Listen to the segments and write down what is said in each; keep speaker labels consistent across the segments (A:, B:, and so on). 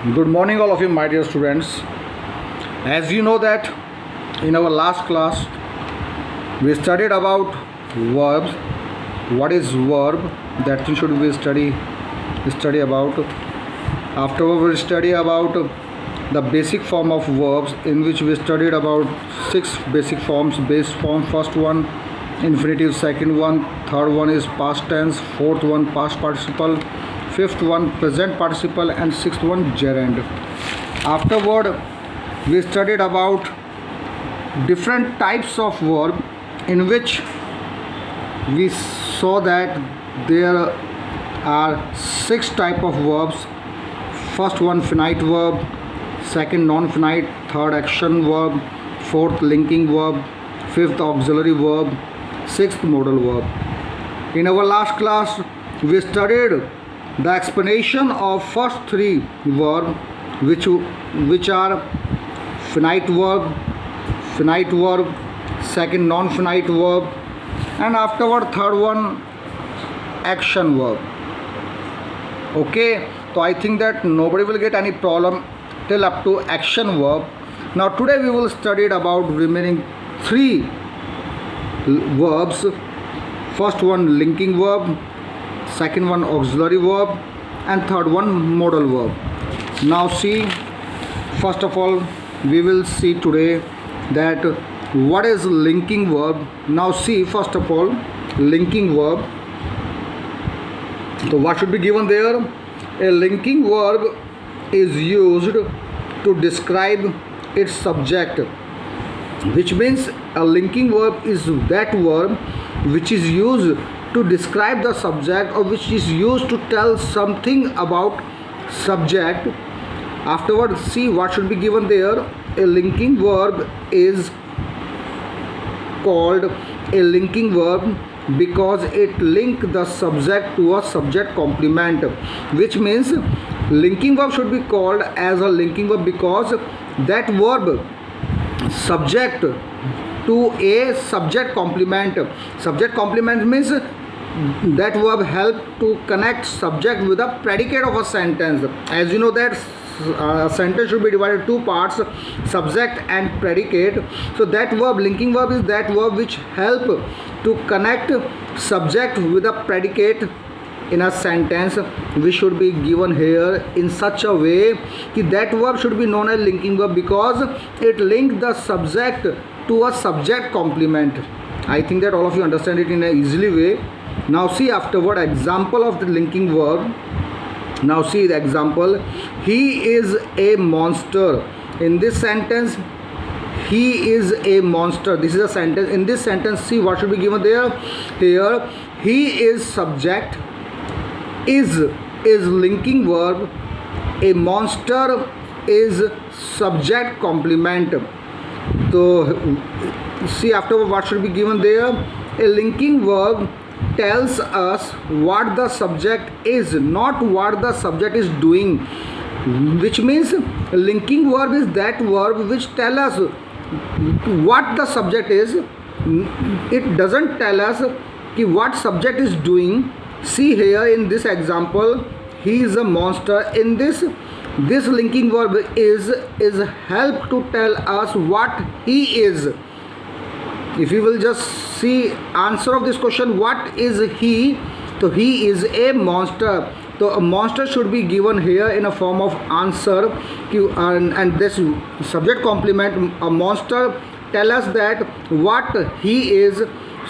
A: Good morning, all of you, my dear students. As you know that in our last class we studied about verbs. What is verb? That thing should we study about. Afterward, we'll study about the basic form of verbs, in which we studied about 6 basic forms. Base form, first one infinitive, second one, third one is past tense, fourth one past participle, fifth one present participle, and sixth one gerund. Afterward, we studied about different types of verb, in which we saw that there are 6 type of verbs. First one finite verb, second non-finite, third action verb, fourth linking verb, fifth auxiliary verb, sixth modal verb. In our last class, we studied the explanation of first 3 verbs, which are finite verb, second non-finite verb, and afterward third one action verb. Okay, so I think that nobody will get any problem till up to action verb. Now today we will study about remaining 3 verbs. First one linking verb, second one auxiliary verb, and third one modal verb. Now see, first of all we will see today that what is linking verb. Now see, first of all, linking verb. So what should be given there? A linking verb is used to describe its subject, which means a linking verb is that verb which is used to describe the subject, or which is used to tell something about subject. Afterwards, see what should be given there. A linking verb is called a linking verb because it links the subject to a subject complement, which means linking verb should be called as a linking verb because that verb subject to a subject complement. Subject complement means that verb help to connect subject with a predicate of a sentence. As you know that a sentence should be divided 2 parts, subject and predicate. So that verb, linking verb, is that verb which help to connect subject with a predicate in a sentence, which should be given here in such a way that verb should be known as linking verb because it links the subject to a subject complement. I think that all of you understand it in an easily way. Now see afterward example of the linking verb. Now see the example. He is a monster. In this sentence, he is a monster. This is a sentence. In this sentence, see what should be given there. Here, he is subject, is linking verb, a monster is subject complement. So see afterward what should be given there. A linking verb tells us what the subject is, not what the subject is doing, which means linking verb is that verb which tell us what the subject is. It doesn't tell us what subject is doing. See here in this example, he is a monster. In this linking verb is help to tell us what he is. If you will just see answer of this question, what is he? So he is a monster. So a monster should be given here in a form of answer, and this subject complement, a monster, tell us that what he is.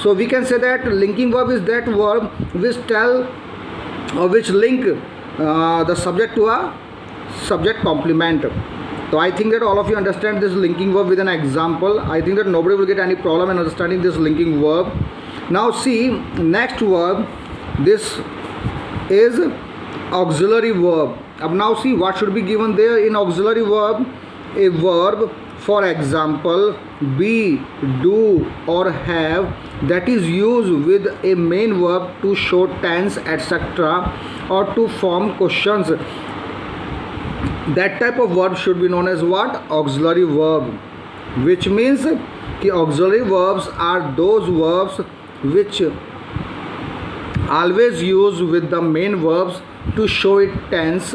A: So we can say that linking verb is that verb which tell or which link the subject to a subject complement. So I think that all of you understand this linking verb with an example. I think that nobody will get any problem in understanding this linking verb. Now see next verb. This is auxiliary verb. Now see what should be given there in auxiliary verb. A verb, for example, be, do, or have, that is used with a main verb to show tense, etc., or to form questions. That type of verb should be known as what? Auxiliary verb, which means the auxiliary verbs are those verbs which always use with the main verbs to show it tense,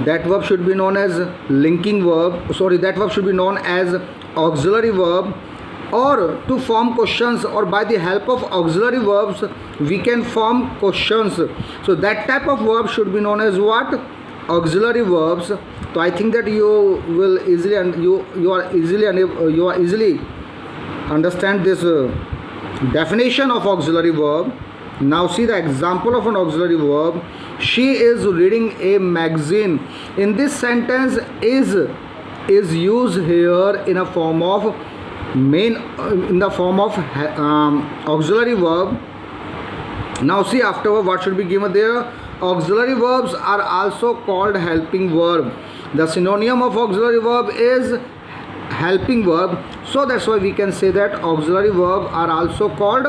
A: that verb should be known as linking verb, sorry, that verb should be known as auxiliary verb, or to form questions, or by the help of auxiliary verbs we can form questions. So that type of verb should be known as what? Auxiliary verbs. So I think that you will easily, and you are easily understand this definition of auxiliary verb. Now see the example of an auxiliary verb. She is reading a magazine. In this sentence, is used here in a form of auxiliary verb. Now see afterward what should be given there. Auxiliary verbs are also called helping verb. The synonym of auxiliary verb is helping verb. So that's why we can say that auxiliary verb are also called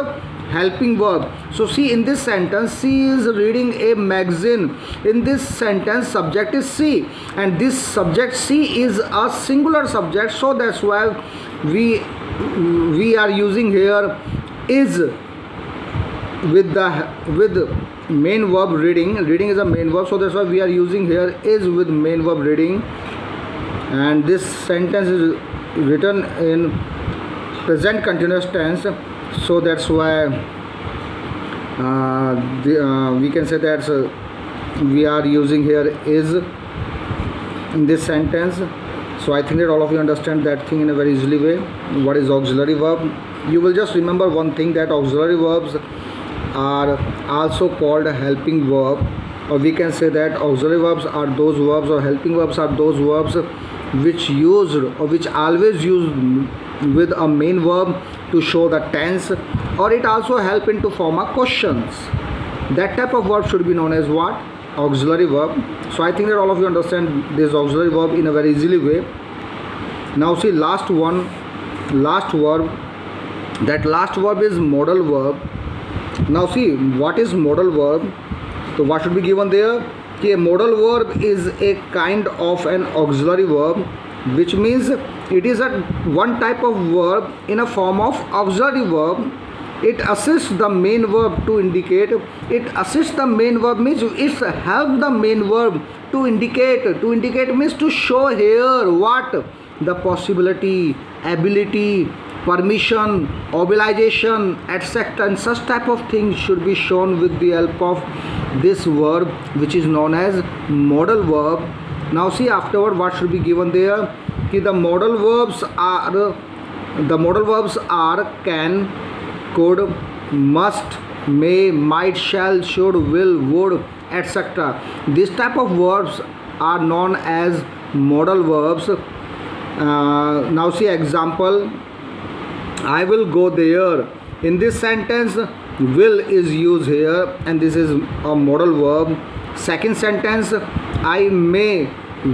A: helping verb. So see, in this sentence, she is reading a magazine. In this sentence, subject is she, and this subject she is a singular subject. So that's why we are using here is with main verb reading. Reading is a main verb, so that's why we are using here is with main verb reading. And this sentence is written in present continuous tense, so that's why we can say that we are using here is in this sentence. So I think that all of you understand that thing in a very easily way. What is auxiliary verb? You will just remember one thing, that auxiliary verbs are also called a helping verb, or we can say that auxiliary verbs are those verbs, or helping verbs are those verbs which used, or which always used with a main verb to show the tense, or it also help into form a questions. That type of verb should be known as what? Auxiliary verb. So I think that all of you understand this auxiliary verb in a very easily way. Now see last verb. That last verb is modal verb. Now see, what is modal verb? So what should be given there? A modal verb is a kind of an auxiliary verb, which means it is a one type of verb in a form of auxiliary verb. It assists the main verb to indicate. It assists the main verb means it helps the main verb to indicate. To indicate means to show here what? The possibility, ability, permission, obligation, etc. And such type of things should be shown with the help of this verb, which is known as modal verb. Now see afterward what should be given there. The modal verbs are can, could, must, may, might, shall, should, will, would, etc. This type of verbs are known as modal verbs. Now see example. I will go there. In this sentence, will is used here, and this is a modal verb. Second sentence, I may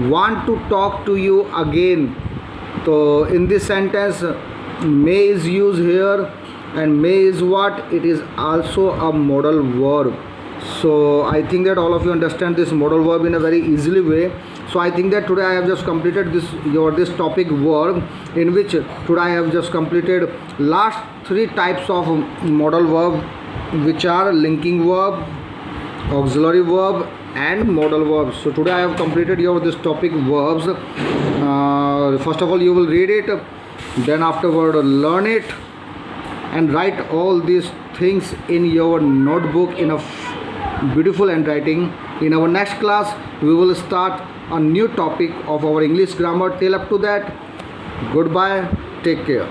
A: want to talk to you again. So in this sentence, may is used here, and may is what? It is also a modal verb. So I think that all of you understand this modal verb in a very easily way. So I think that today I have just completed this topic verb, in which today I have just completed last three types of modal verb, which are linking verb, auxiliary verb, and modal verbs. So today I have completed this topic verbs. First of all, you will read it, then afterward learn it, and write all these things in your notebook in a beautiful handwriting. In our next class, we will start a new topic of our English grammar. Till up to that, goodbye, take care.